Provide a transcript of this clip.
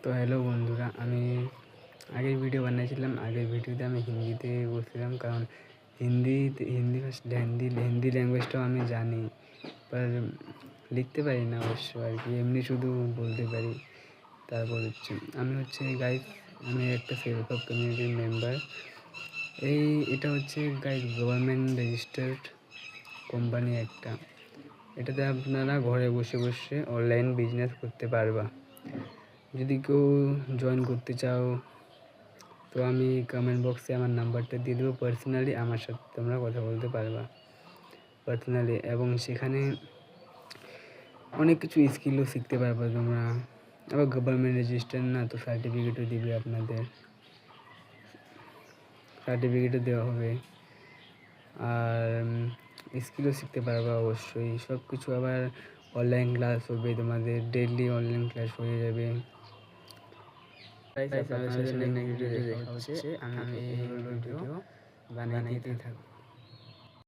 তো হ্যালো বন্ধুরা, আমি আগের ভিডিও বানিয়েছিলাম। আগের ভিডিওতে আমি হিন্দিতে বলছিলাম, কারণ হিন্দি ল্যাঙ্গুয়েজটাও আমি জানি, বাট লিখতে পারি না অবশ্য আর কি, এমনি শুধু বলতে পারি। তারপর আমি গাইস, আমি একটা সেলফ হেল্প কমিউনিটির মেম্বার। এটা গাইস গভর্নমেন্ট রেজিস্টার্ড কোম্পানি একটা। এটাতে আপনারা ঘরে বসে বসে অনলাইন বিজনেস করতে পারবা। যদি কেউ জয়েন করতে চাও তো আমি কমেন্ট বক্সে আমার নাম্বারটা দিয়ে দেবো। পার্সোনালি আমার সাথে তোমরা কথা বলতে পারবা পার্সোনালি, এবং সেখানে অনেক কিছু স্কিলও শিখতে পারবা তোমরা। আবার গভর্নমেন্ট রেজিস্টার না, তো সার্টিফিকেটও দিবে, আপনাদের সার্টিফিকেটও দেওয়া হবে, আর স্কিলও শিখতে পারবা অবশ্যই। সব কিছু আবার অনলাইন ক্লাস হবে, তোমাদের ডেইলি অনলাইন ক্লাস হয়ে যাবে। আপনাদের সাথে নেক্সট ভিডিও দেখা হচ্ছে। আমি এই ভিডিও বানাইতেই থাকবো।